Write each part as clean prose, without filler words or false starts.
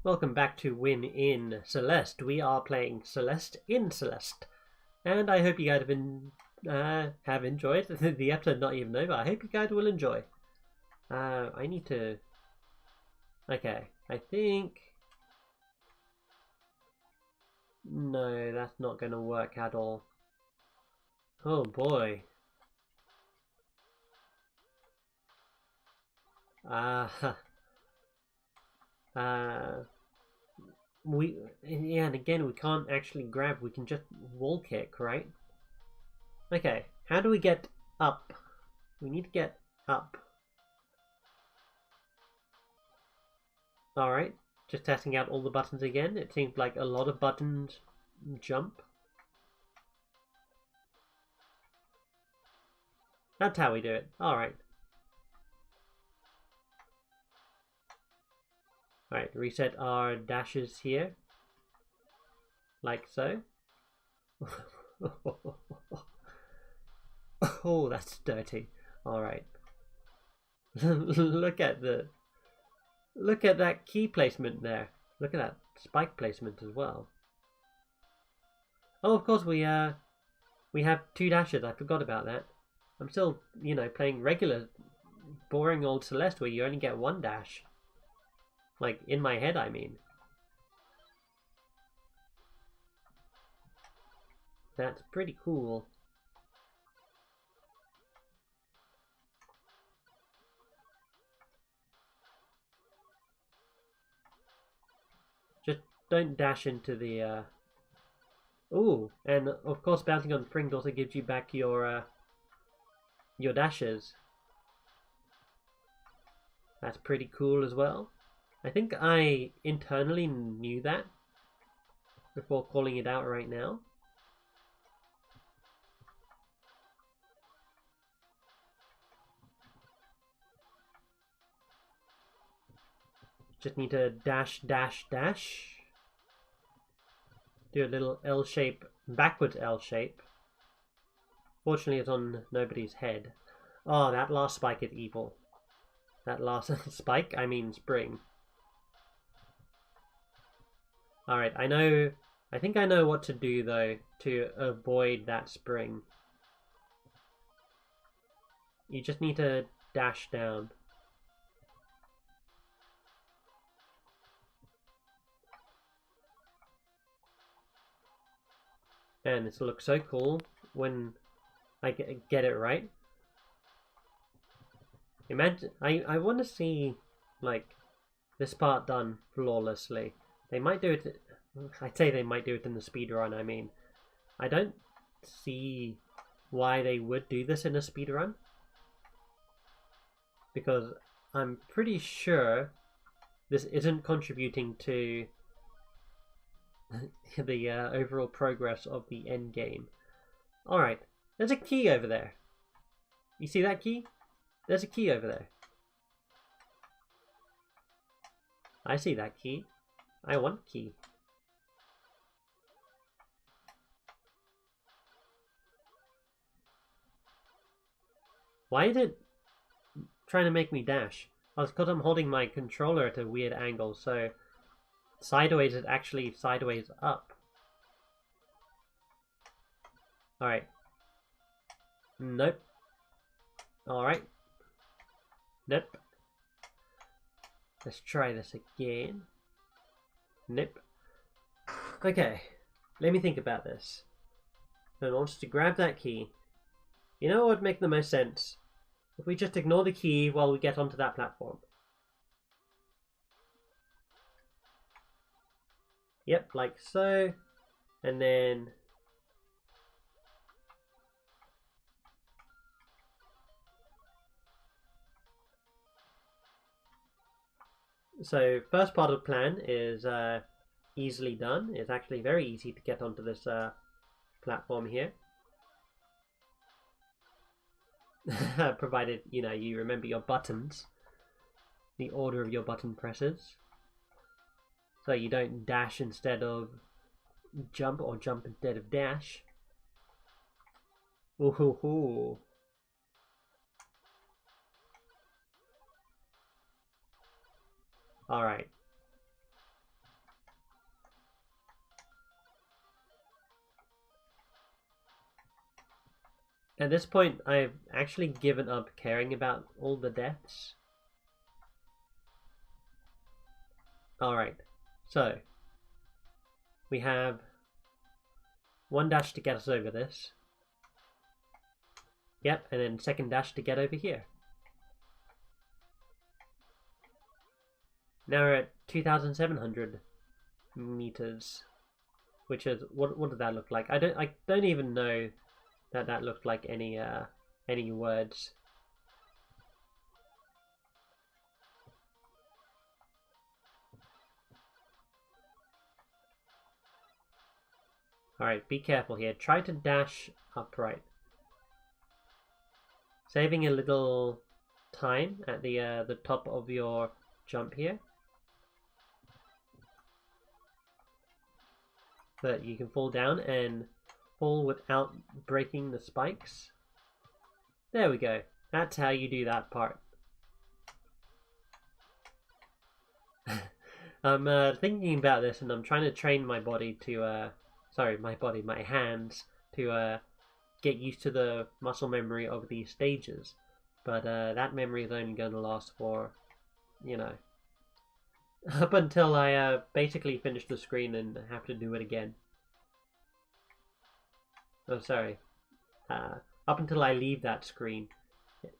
Welcome back to Wynn in Celeste. We are playing Celeste in Celeste, and I hope you guys have enjoyed the episode. Not even over. I hope you guys will enjoy. I need to. Okay, I think. No, that's not going to work at all. Oh boy. And again, we can't actually grab. We can just wall kick, right? Okay, how do we get up? We need to get up. Alright, just testing out all the buttons again. It seems like a lot of buttons jump. That's how we do it. Alright. Alright, reset our dashes here. Like so. Oh, that's dirty. Alright. Look at that key placement there. Look at that spike placement as well. Oh, of course we have 2 dashes. I forgot about that. I'm still, playing regular boring old Celeste where you only get 1 dash. Like, in my head, I mean. That's pretty cool. Just don't dash into the... Ooh, and of course bouncing on springs also gives you back your dashes. That's pretty cool as well. I think I internally knew that before calling it out right now. Just need to dash, dash, dash. Do a little L shape, backwards L shape. Fortunately, it's on nobody's head. Oh, that last spike is evil. That last spike, I mean spring. Alright, I think I know what to do though to avoid that spring. You just need to dash down. And this looks so cool when I get it right. Imagine, I want to see, like, this part done flawlessly. They might do it, I'd say they might do it in the speedrun, I mean. I don't see why they would do this in a speedrun. Because I'm pretty sure this isn't contributing to the overall progress of the end game. Alright, there's a key over there. You see that key? There's a key over there. I see that key. I want key. Why is it trying to make me dash? Oh, it's because I'm holding my controller at a weird angle, so sideways is actually sideways up. Alright. Nope. Alright. Nope. Let's try this again. Nope. Okay. Let me think about this. So I want us to grab that key. You know what would make the most sense? If we just ignore the key while we get onto that platform. Yep, like so. And then... So, first part of the plan is easily done. It's actually very easy to get onto this platform here. Provided, you remember your buttons. The order of your button presses. So you don't dash instead of jump or jump instead of dash. Ooh. Alright. At this point, I've actually given up caring about all the deaths. Alright, so we have one dash to get us over this. Yep, and then second dash to get over here. Now we're at 2,700 meters, which is what does that look like? I don't even know that looked like any words. Alright, be careful here. Try to dash upright. Saving a little time at the top of your jump here. So that you can fall down and fall without breaking the spikes. There we go. That's how you do that part. I'm thinking about this and I'm trying to train my body to, my hands to get used to the muscle memory of these stages. But that memory is only going to last for, you know, up until I basically finish the screen and have to do it again. Oh, sorry. Up until I leave that screen.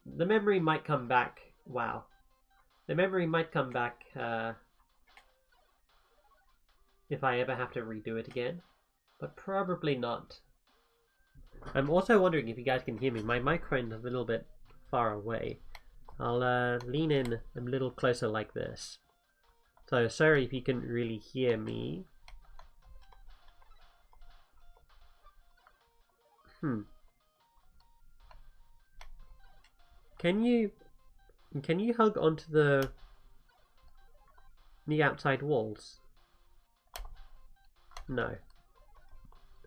The memory might come back. Wow. The memory might come back if I ever have to redo it again. But probably not. I'm also wondering if you guys can hear me. My microphone's a little bit far away. I'll lean in a little closer like this. So sorry if you couldn't really hear me. Can you hug onto the outside walls? No.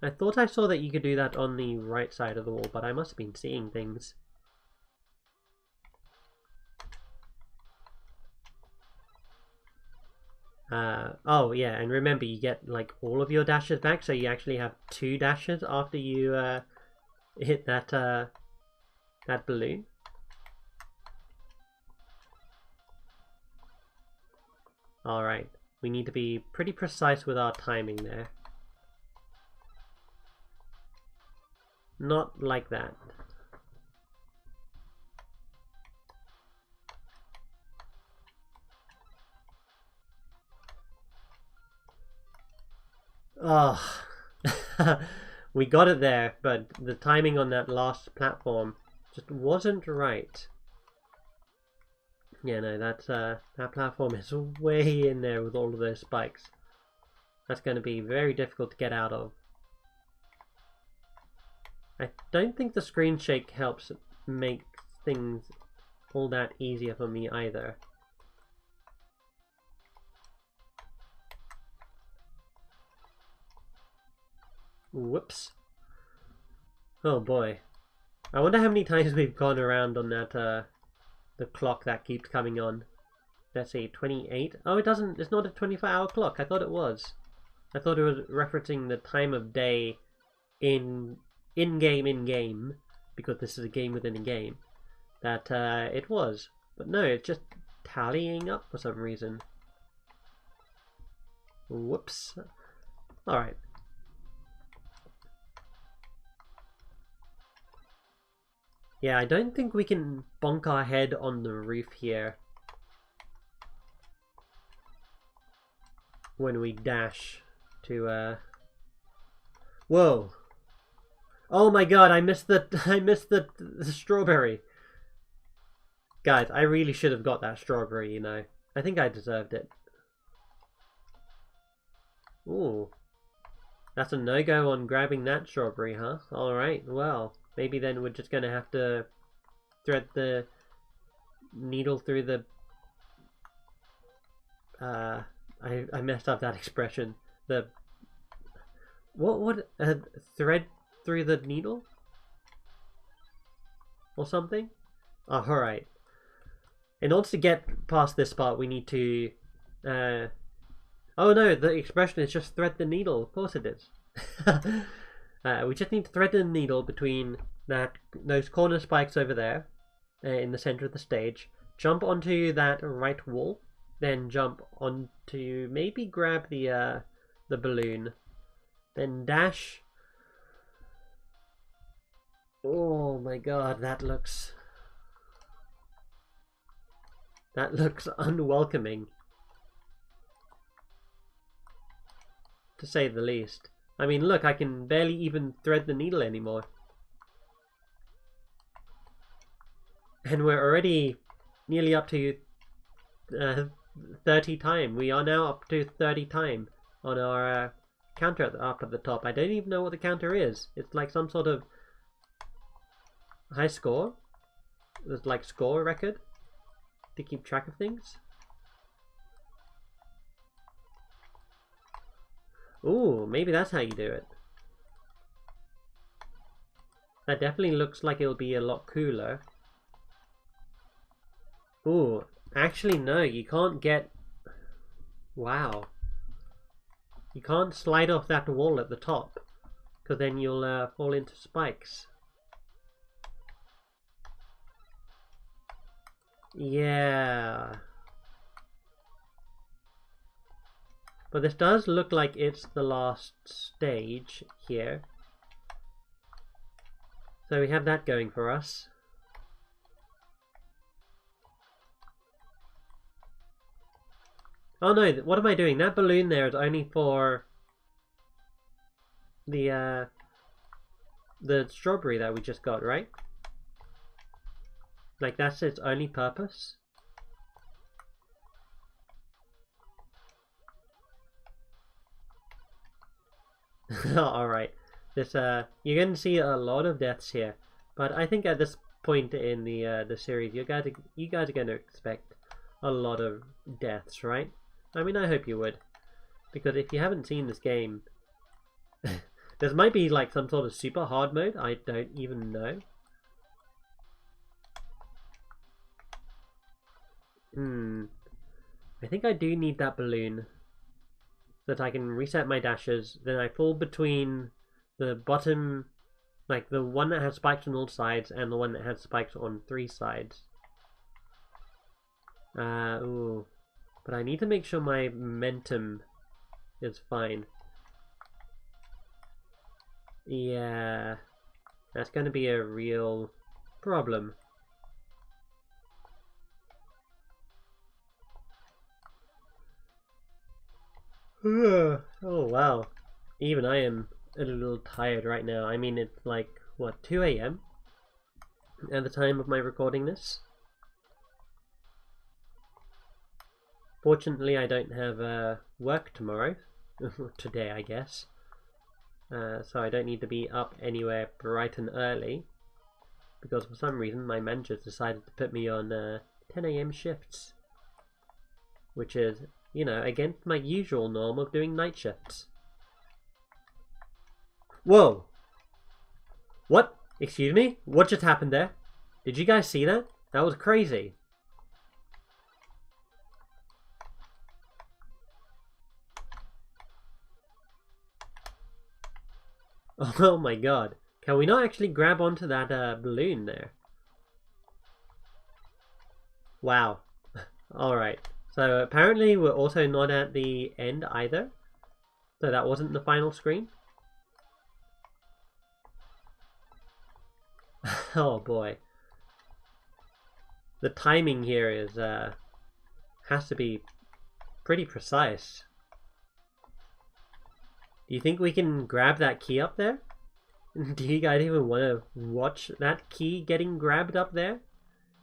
I thought I saw that you could do that on the right side of the wall, but I must have been seeing things. Oh yeah, and remember you get like all of your dashes back, so you actually have 2 dashes after you hit that that balloon. Alright, we need to be pretty precise with our timing there. Not like that. Oh, we got it there, but the timing on that last platform just wasn't right. Yeah, no, that platform is way in there with all of those spikes. That's going to be very difficult to get out of. I don't think the screen shake helps make things all that easier for me either. Whoops. Oh boy. I wonder how many times we've gone around on that, the clock that keeps coming on. Let's see, 28? Oh, it doesn't, it's not a 24-hour clock. I thought it was. I thought it was referencing the time of day in-game, because this is a game within a game, that it was. But no, it's just tallying up for some reason. Whoops. Alright. Yeah, I don't think we can bonk our head on the roof here when we dash to Whoa! Oh my god, I missed the strawberry. Guys, I really should have got that strawberry, you know. I think I deserved it. Ooh. That's a no-go on grabbing that strawberry, huh? Alright, well. Maybe then we're just gonna have to thread the needle through the... I messed up that expression. The... What? Thread through the needle? Or something? Oh, alright. In order to get past this part, we need to... Oh no, the expression is just thread the needle. Of course it is. We just need to thread the needle between those corner spikes over there in the center of the stage. Jump onto that right wall, then jump onto, maybe grab the balloon, then dash. Oh my god, that looks unwelcoming, to say the least. I mean, look, I can barely even thread the needle anymore. And we're already nearly up to 30 time. We are now up to 30 time on our counter up at the top. I don't even know what the counter is. It's like some sort of high score. There's like score record to keep track of things. Ooh, maybe that's how you do it. That definitely looks like it'll be a lot cooler. Ooh, actually no, you can't get... Wow. You can't slide off that wall at the top, because then you'll fall into spikes. Yeah. But this does look like it's the last stage here. So we have that going for us. Oh no, what am I doing? That balloon there is only for the strawberry that we just got, right? Like, that's its only purpose? Alright. This you're going to see a lot of deaths here. But I think at this point in the series, you guys are going to expect a lot of deaths, right? I mean, I hope you would. Because if you haven't seen this game, there might be like some sort of super hard mode. I don't even know. I think I do need that balloon so that I can reset my dashes. Then I fall between the bottom, like the one that has spikes on all sides and the one that has spikes on 3 sides. Ooh. But I need to make sure my momentum is fine. Yeah. That's going to be a real problem. Oh wow. Even I am a little tired right now. I mean, it's like, what, 2 AM at the time of my recording this? Fortunately, I don't have work tomorrow. Today, I guess. So I don't need to be up anywhere bright and early. Because for some reason, my manager decided to put me on 10 AM shifts. Which is, you know, against my usual norm of doing night shifts. Whoa! What? Excuse me? What just happened there? Did you guys see that? That was crazy. Oh my god. Can we not actually grab onto that balloon there? Wow. Alright. So apparently we're also not at the end either. So that wasn't the final screen. Oh boy. The timing here is has to be pretty precise. Do you think we can grab that key up there? Do you guys even want to watch that key getting grabbed up there?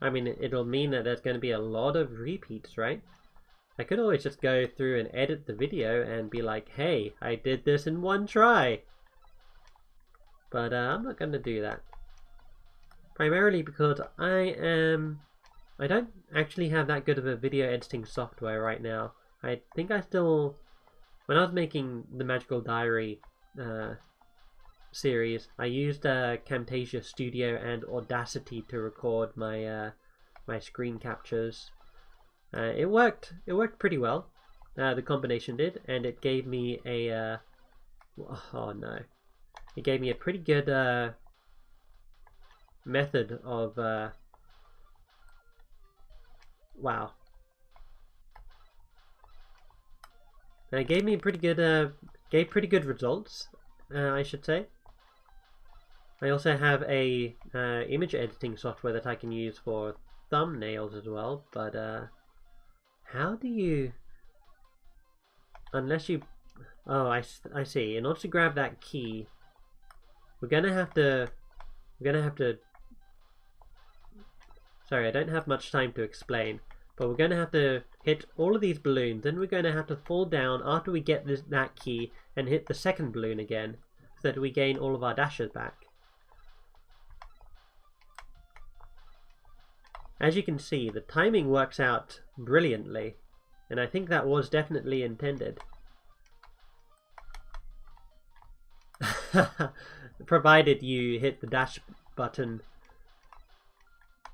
I mean, it'll mean that there's going to be a lot of repeats, right? I could always just go through and edit the video and be like, hey, I did this in 1 try. But I'm not going to do that. Primarily because I don't actually have that good of a video editing software right now. I think I still... When I was making the Magical Diary series, I used Camtasia Studio and Audacity to record my my screen captures. It worked pretty well. The combination did, and it gave me a oh no, it gave me a pretty good method of wow. And it gave me pretty good results, I should say. I also have a image editing software that I can use for thumbnails as well, but how do you, unless you, oh, I see. In order to grab that key, we're gonna have to, sorry, I don't have much time to explain, but we're gonna have to hit all of these balloons, then we're gonna have to fall down after we get that key and hit the second balloon again, so that we gain all of our dashes back. As you can see, the timing works out brilliantly, and I think that was definitely intended. Provided you hit the dash button,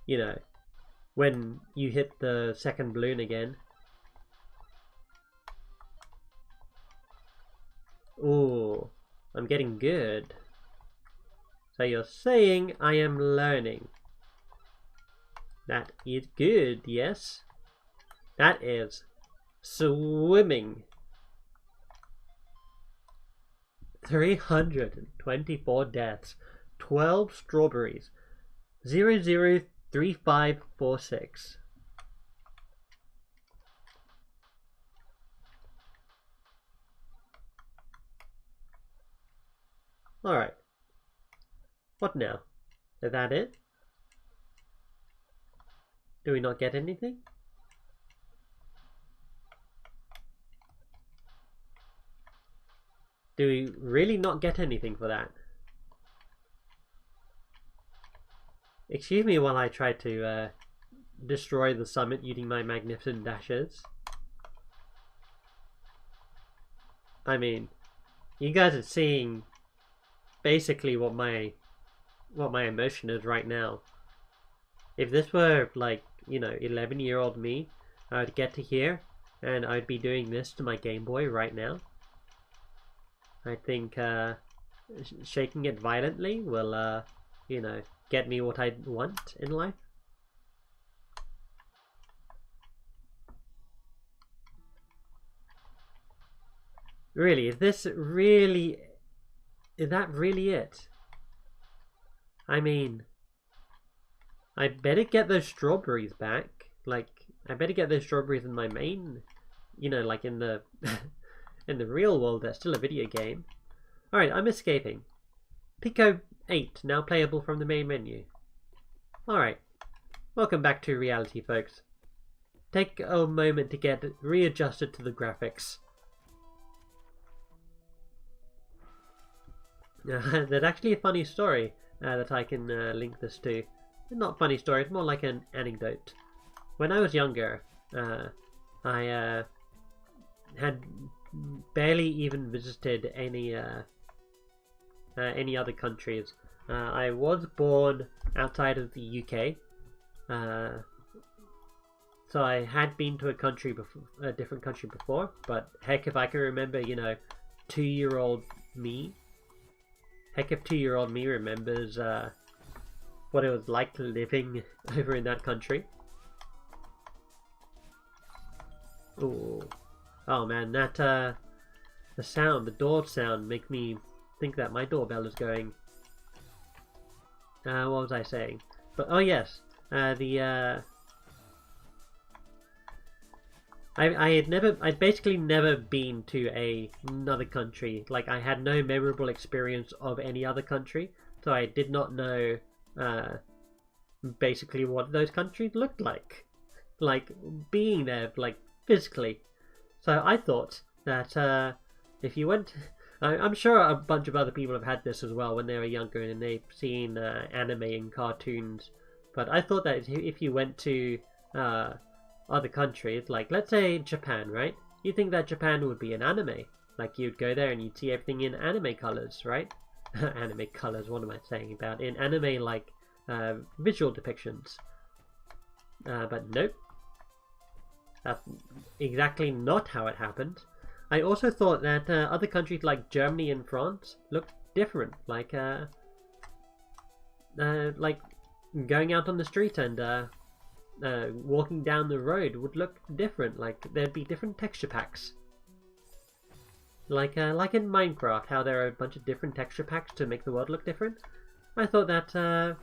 you know, when you hit the second balloon again. Ooh, I'm getting good. So you're saying I am learning. That is good, yes. That is swimming. 324 deaths, 12 strawberries, 003546. Alright. What now? Is that it? Do we not get anything? Do we really not get anything for that? Excuse me while I try to destroy the summit using my magnificent dashes. I mean, you guys are seeing basically what my emotion is right now. If this were like, you know, 11-year-old me, I would get to here and I'd be doing this to my Game Boy right now. I think shaking it violently will, you know, get me what I want in life. Really, is that really it? I mean, I better get those strawberries back. Like, I better get those strawberries in my main, you know, like in the in the real world. That's still a video game. Alright, I'm escaping. Pico 8, now playable from the main menu. Alright, welcome back to reality, folks. Take a moment to get readjusted to the graphics. There's actually a funny story that I can link this to. Not funny story, it's more like an anecdote. When I was younger, I had barely even visited any other countries. I was born outside of the UK, so I had been to a different country before. But heck, if I can remember, you know, 2-year-old me. Heck, if 2-year-old me remembers what it was like living over in that country. Ooh. Oh man, that the door sound make me think that my doorbell is going. What was I saying? But oh yes, I'd basically never been to another country. Like, I had no memorable experience of any other country, so I did not know basically what those countries looked like being there, like physically. So I thought that if you went, I'm sure a bunch of other people have had this as well when they were younger and they've seen anime and cartoons. But I thought that if you went to other countries, like let's say Japan, right? You think that Japan would be an anime. Like, you'd go there and you'd see everything in anime colors, right? Anime colors, what am I saying about? In anime, like, visual depictions. But nope. That's exactly not how it happened. I also thought that other countries like Germany and France looked different. Like going out on the street and walking down the road would look different. Like there'd be different texture packs. Like in Minecraft, how there are a bunch of different texture packs to make the world look different. I thought that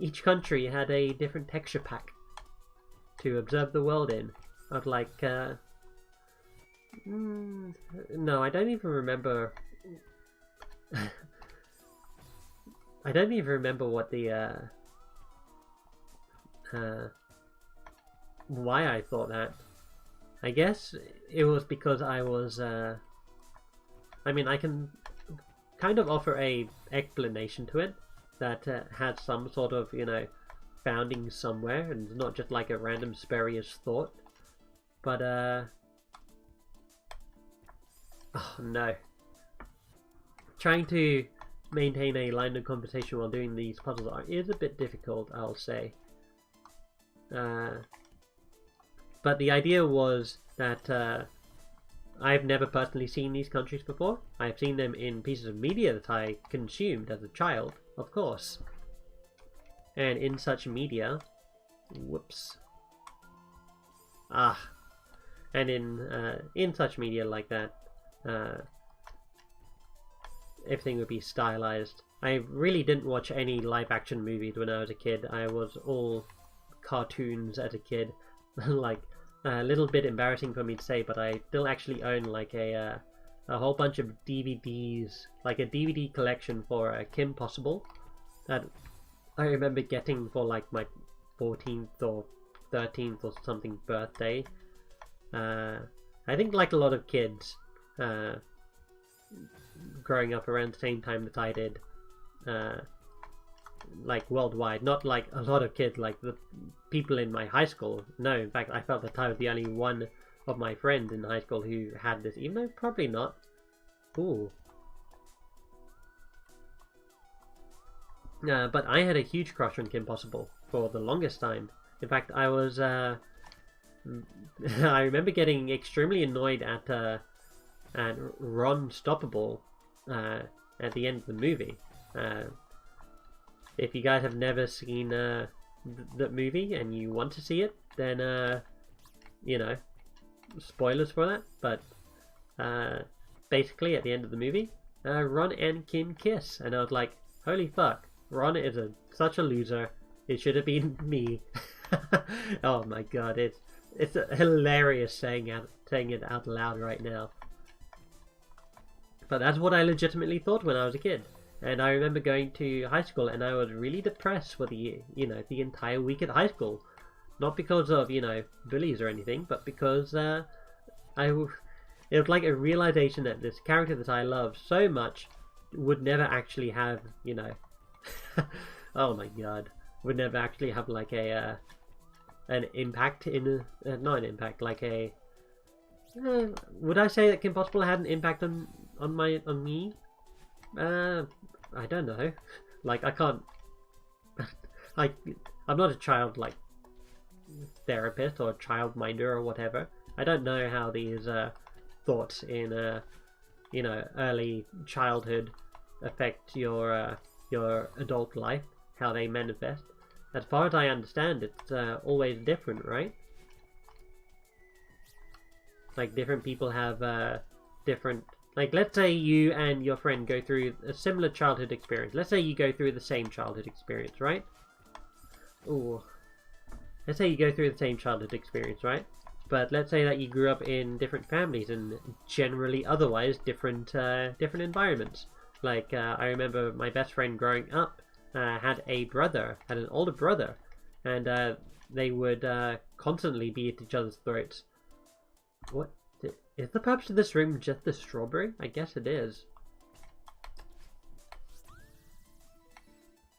each country had a different texture pack to observe the world in. I'd like no, I don't even remember. I don't even remember what the why I thought that. I guess it was because I was I mean, I can kind of offer a explanation to it that had some sort of, you know, founding somewhere and not just like a random spurious thought. But oh no, trying to maintain a line of conversation while doing these puzzles is a bit difficult, I'll say. But the idea was that I've never personally seen these countries before. I've seen them in pieces of media that I consumed as a child, of course. And in such media, whoops. And in such media like that, everything would be stylized. I really didn't watch any live-action movies when I was a kid. I was all cartoons as a kid. Like, a little bit embarrassing for me to say, but I still actually own like a whole bunch of DVDs, like a DVD collection for Kim Possible that I remember getting for like my 14th or 13th or something birthday. I think like a lot of kids growing up around the same time that I did, like worldwide, not like a lot of kids like the people in my high school. No, in fact I felt that I was the only one of my friends in high school who had this, even though probably not. Ooh. But I had a huge crush on Kim Possible for the longest time. In fact, I was I remember getting extremely annoyed at Ron Stoppable at the end of the movie. If you guys have never seen that movie and you want to see it, then you know, spoilers for that. But basically, at the end of the movie, Ron and Kim kiss, and I was like, "Holy fuck! Ron is such a loser. It should have been me." Oh my god, it's hilarious saying it out loud right now. But that's what I legitimately thought when I was a kid. And I remember going to high school and I was really depressed for the entire week at high school. Not because of, you know, bullies or anything, but because it was like a realization that this character that I love so much would never actually have, you know, oh my god, would never actually have like an impact in not an impact, like a would I say that Kim Possible had an impact on me? I don't know. Like, I can't like, I'm not a child like therapist or child minder or whatever. I don't know how these thoughts in you know, early childhood affect your adult life, how they manifest. As far as I understand, it's always different, right? Like, different people have different... Like, let's say you and your friend go through a similar childhood experience. Let's say you go through the same childhood experience, right? Ooh. Let's say you go through the same childhood experience, right? But let's say that you grew up in different families and generally otherwise different different environments. Like, I remember my best friend growing up had an older brother, and they would constantly be at each other's throats. What? Is the purpose of this room just the strawberry? I guess it is.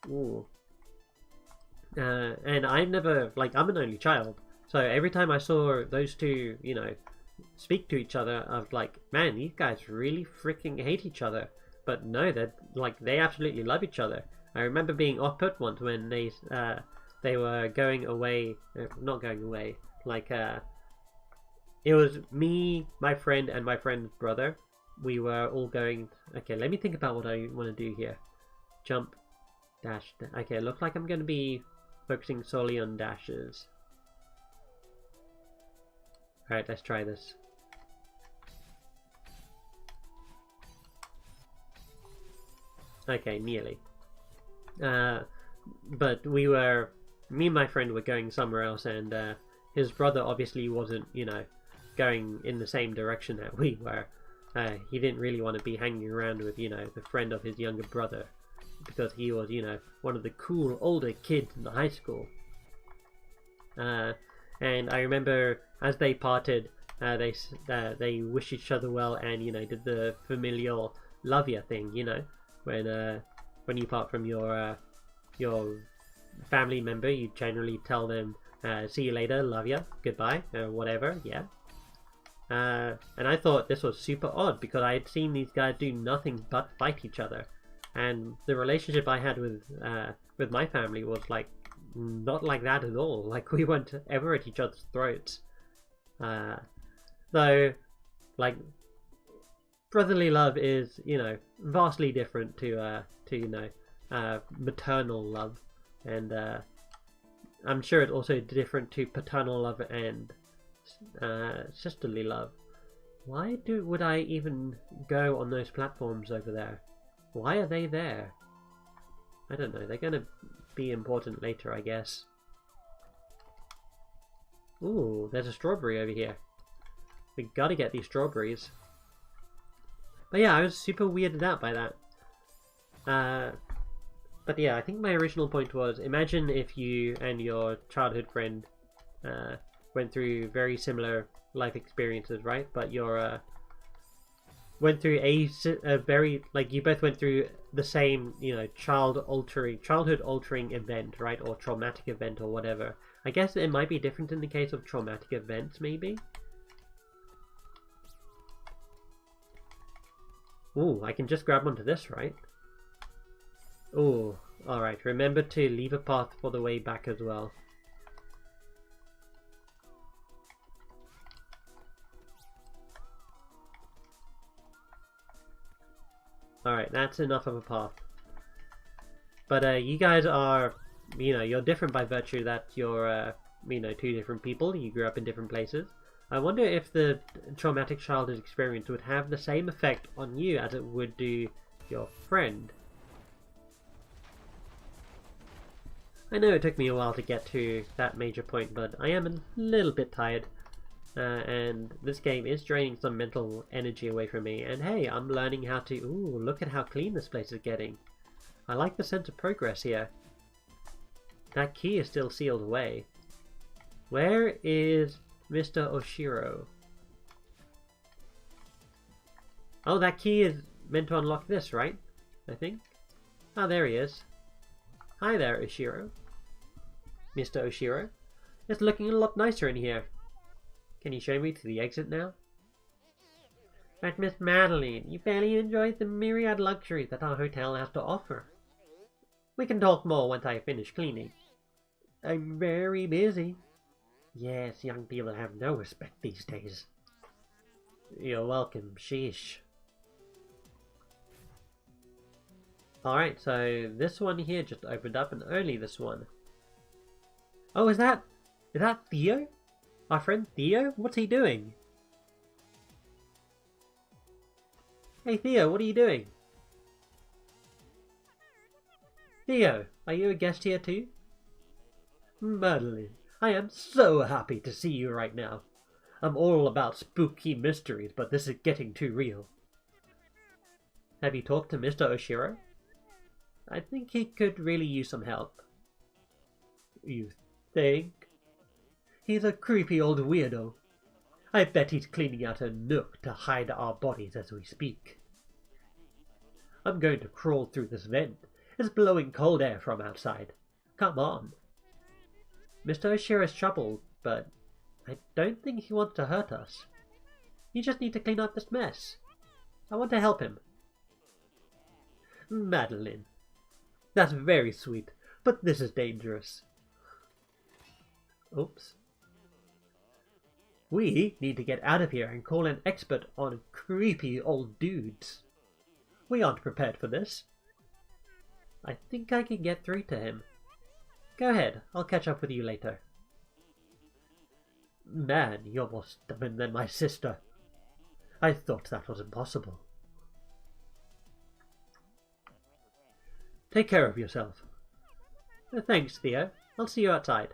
Ooh. And I've never, like, I'm an only child, so every time I saw those two, you know, speak to each other, I was like, man, these guys really freaking hate each other. But no, they absolutely love each other. I remember being off-put once when they were going away, not going away, like, it was me, my friend, and my friend's brother we were all going... Okay, let me think about what I want to do here. Jump, dash. Okay, it looks like I'm going to be focusing solely on dashes. Alright, let's try this. Okay, nearly. But we were... Me and my friend were going somewhere else, and his brother obviously wasn't, you know, going in the same direction that we were. He didn't really want to be hanging around with, you know, the friend of his younger brother, because he was, you know, one of the cool older kids in the high school. And I remember as they parted, they wished each other well, and, you know, did the familial love ya thing, you know, when you part from your family member, you generally tell them, see you later, love ya, goodbye, or whatever, yeah. And I thought this was super odd, because I had seen these guys do nothing but fight each other. And the relationship I had with my family was, like, not like that at all. Like, we weren't ever at each other's throats. Though, like, brotherly love is, you know, vastly different to you know, maternal love. And I'm sure it's also different to paternal love and sisterly love. Why would I even go on those platforms over there? Why are they there? I don't know. They're gonna be important later, I guess. Ooh, there's a strawberry over here. We gotta get these strawberries. But yeah, I was super weirded out by that. But yeah, I think my original point was, imagine if you and your childhood friend went through very similar life experiences, right? But you're went through a very, like, you both went through the same, you know, childhood altering event, right? Or traumatic event or whatever. I guess it might be different in the case of traumatic events, maybe. Ooh, I can just grab onto this, right? Ooh, alright. Remember to leave a path for the way back as well. Alright, that's enough of a path. But you guys are, you know, you're different by virtue that you're, you know, two different people. You grew up in different places. I wonder if the traumatic childhood experience would have the same effect on you as it would do your friend. I know it took me a while to get to that major point, but I am a little bit tired. And this game is draining some mental energy away from me. And hey, I'm learning how to... Ooh, look at how clean this place is getting. I like the sense of progress here. That key is still sealed away. Where is Mr. Oshiro? Oh, that key is meant to unlock this, right? I think. Oh, there he is. Hi there, Oshiro. Mr. Oshiro. It's looking a lot nicer in here. Can you show me to the exit now? But Miss Madeline, you barely enjoyed the myriad luxuries that our hotel has to offer. We can talk more once I finish cleaning. I'm very busy. Yes, young people have no respect these days. You're welcome, sheesh. Alright, so this one here just opened up, and only this one. Oh, is that Theo? Our friend Theo? What's he doing? Hey Theo, what are you doing? Theo, are you a guest here too? Madeline, I am so happy to see you right now. I'm all about spooky mysteries, but this is getting too real. Have you talked to Mr. Oshiro? I think he could really use some help. You think? He's a creepy old weirdo. I bet he's cleaning out a nook to hide our bodies as we speak. I'm going to crawl through this vent. It's blowing cold air from outside. Come on. Mr. Oshiro is troubled, but I don't think he wants to hurt us. You just need to clean up this mess. I want to help him. Madeline. That's very sweet, but this is dangerous. Oops. We need to get out of here and call an expert on creepy old dudes. We aren't prepared for this. I think I can get through to him. Go ahead, I'll catch up with you later. Man, you're more stubborn than my sister. I thought that was impossible. Take care of yourself. Thanks, Theo. I'll see you outside.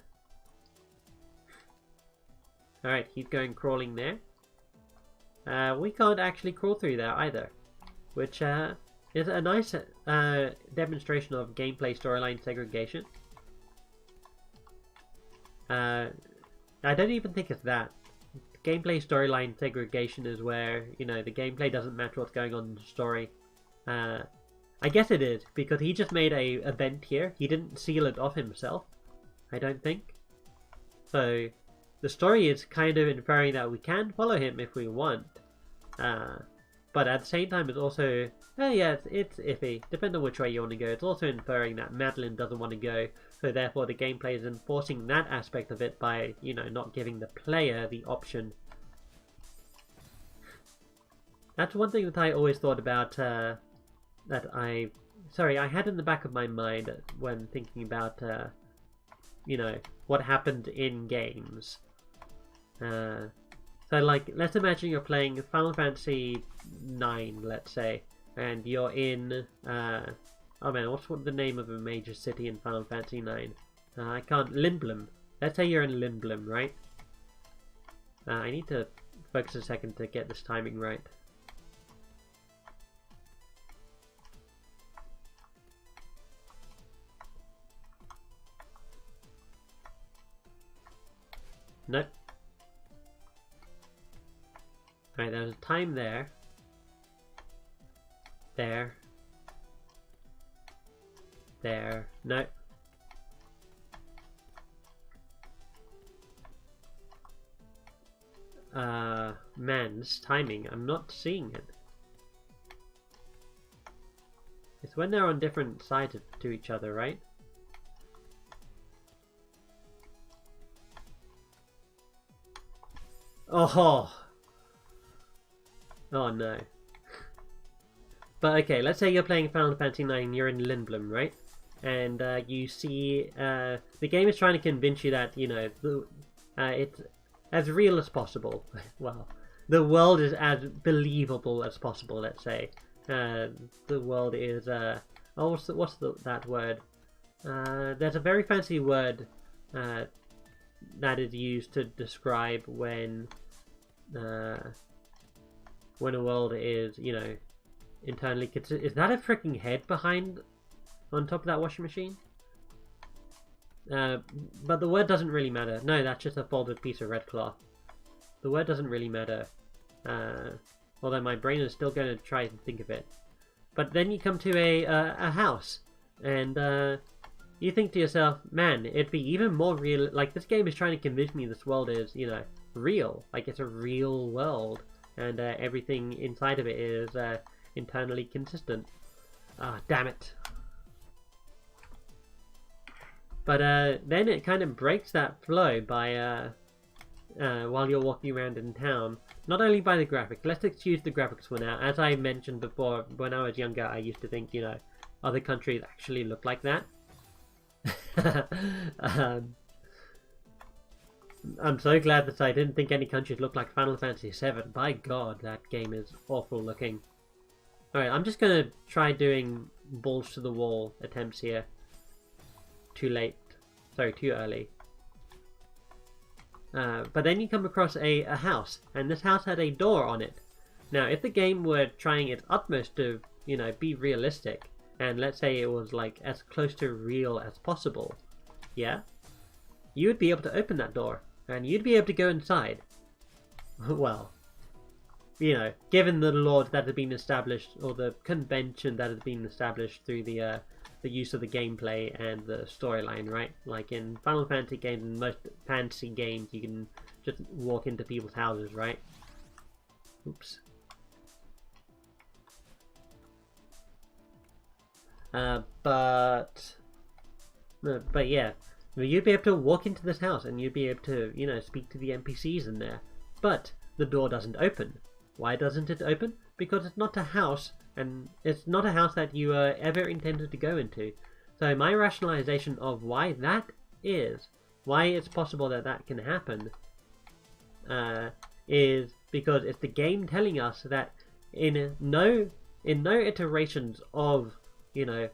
Alright, keep going crawling there. We can't actually crawl through there either, which is a nice demonstration of gameplay storyline segregation. I don't even think it's that. Gameplay storyline segregation is where, you know, the gameplay doesn't match what's going on in the story. I guess it is, because he just made a event here. He didn't seal it off himself, I don't think. So, the story is kind of inferring that we can follow him if we want. But at the same time, it's also... yeah, it's iffy. Depending on which way you want to go. It's also inferring that Madeline doesn't want to go. So therefore the gameplay is enforcing that aspect of it by, you know, not giving the player the option. That's one thing that I always thought about, I had in the back of my mind when thinking about, you know, what happened in games. So like, let's imagine you're playing Final Fantasy 9, let's say, and you're in, oh man, what's the name of a major city in Final Fantasy 9? I can't... Lindblum. Let's say you're in Lindblum, right? I need to focus a second to get this timing right. Nope. Alright, there's a time there. There. There. No. Man, this timing, I'm not seeing it. It's when they're on different sides to each other, right? Oh! Oh no. But okay, let's say you're playing Final Fantasy 9, you're in Lindblum, right? And you see, the game is trying to convince you that, you know, it's as real as possible. Well, the world is as believable as possible, let's say. The world is, oh, what's that word? There's a very fancy word that is used to describe when a world is, you know, internally... Is that a freaking head behind on top of that washing machine? But the word doesn't really matter. No, that's just a folded piece of red cloth. The word doesn't really matter. Although my brain is still going to try and think of it. But then you come to a house, and you think to yourself, man, it'd be even more real. Like, this game is trying to convince me this world is, you know, real. Like, it's a real world, and everything inside of it is internally consistent. Ah, damn it. But then it kind of breaks that flow by while you're walking around in town. Not only by the graphics. Let's excuse the graphics for now. As I mentioned before, when I was younger, I used to think, you know, other countries actually look like that. I'm so glad that I didn't think any countries looked like Final Fantasy 7. By God, that game is awful looking. Alright, I'm just going to try doing balls to the wall attempts here. Too late. Sorry, too early. But then you come across a house, and this house had a door on it. Now, if the game were trying its utmost to, you know, be realistic, and let's say it was like as close to real as possible, yeah, you would be able to open that door, and you'd be able to go inside. Well, you know, given the laws that have been established, or the convention that has been established through the use of the gameplay and the storyline, right? Like in Final Fantasy games and most fantasy games, you can just walk into people's houses, right? Oops. But yeah, you'd be able to walk into this house and you'd be able to, you know, speak to the NPCs in there. But the door doesn't open. Why doesn't it open? Because it's not a house, and it's not a house that you ever intended to go into. So my rationalization of why that is, why it's possible that that can happen, is because it's the game telling us that in no iterations of, you know,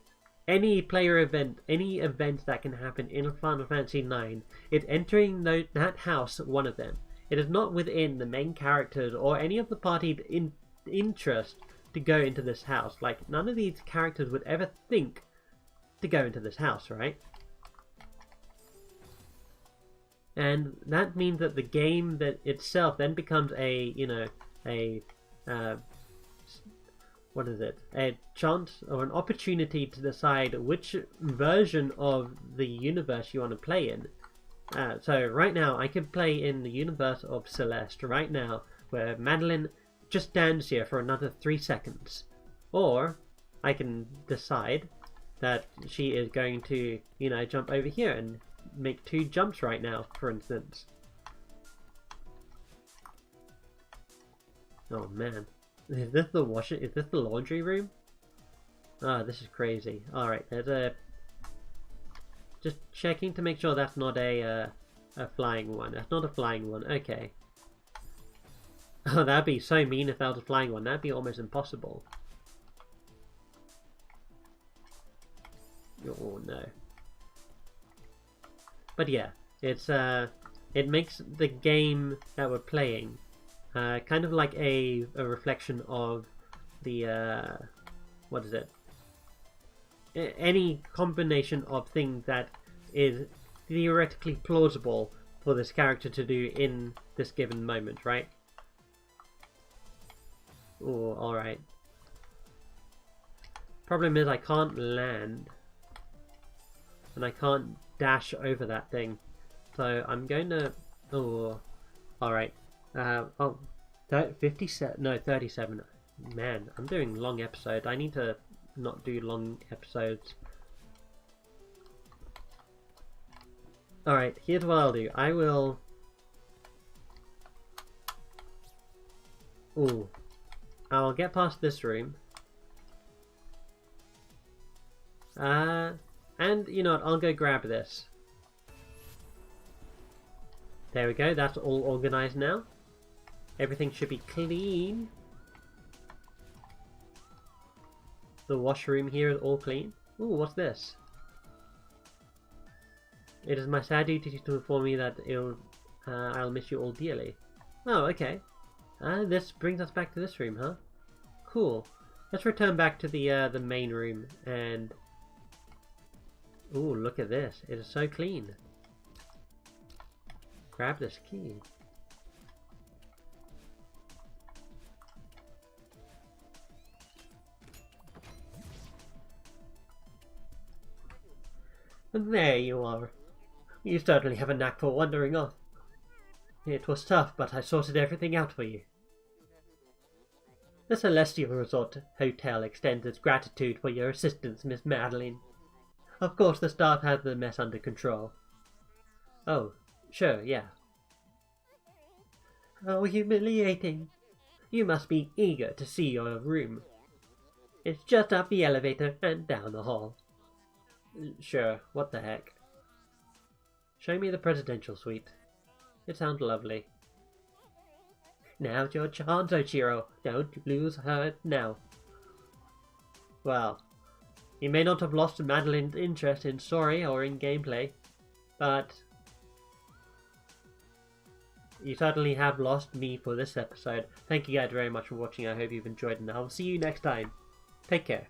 any player event, any event that can happen in Final Fantasy IX, it's entering that house one of them. It is not within the main characters or any of the party's interest to go into this house. Like, none of these characters would ever think to go into this house, right? And that means that the game that itself then becomes a, you know, what is it? A chance or an opportunity to decide which version of the universe you want to play in. So right now I could play in the universe of Celeste right now, where Madeline just stands here for another 3 seconds. Or I can decide that she is going to, you know, jump over here and make 2 jumps right now, for instance. Oh man. Is this the washer? Is this the laundry room? Ah, this is crazy. Alright, there's a... Just checking to make sure that's not a flying one. That's not a flying one. Okay. Oh, that'd be so mean if that was a flying one. That'd be almost impossible. Oh no. But yeah, it's it makes the game that we're playing kind of like a reflection of the what is it? Any combination of things that is theoretically plausible for this character to do in this given moment, right? Oh, alright. Problem is I can't land. And I can't dash over that thing. So I'm going to... Oh, alright. 57... No, 37. Man, I'm doing long episodes. I need to not do long episodes. Alright, here's what I'll do. I will... Ooh. I'll get past this room. And, you know what, I'll go grab this. There we go, that's all organised now. Everything should be clean. The washroom here is all clean. Ooh, what's this? It is my sad duty to inform you that I'll miss you all dearly. Oh, okay. This brings us back to this room, huh? Cool. Let's return back to the main room and... Ooh, look at this. It is so clean. Grab this key. And there you are. You certainly have a knack for wandering off. It was tough, but I sorted everything out for you. The Celestial Resort Hotel extends its gratitude for your assistance, Miss Madeline. Of course, the staff has the mess under control. Oh, sure, yeah. How humiliating. You must be eager to see your room. It's just up the elevator and down the hall. Sure, what the heck. Show me the presidential suite. It sounds lovely. Now's your chance, Ochiro. Don't lose her now. Well, you may not have lost Madeline's interest in story or in gameplay, but you certainly have lost me for this episode. Thank you guys very much for watching. I hope you've enjoyed, and I'll see you next time. Take care.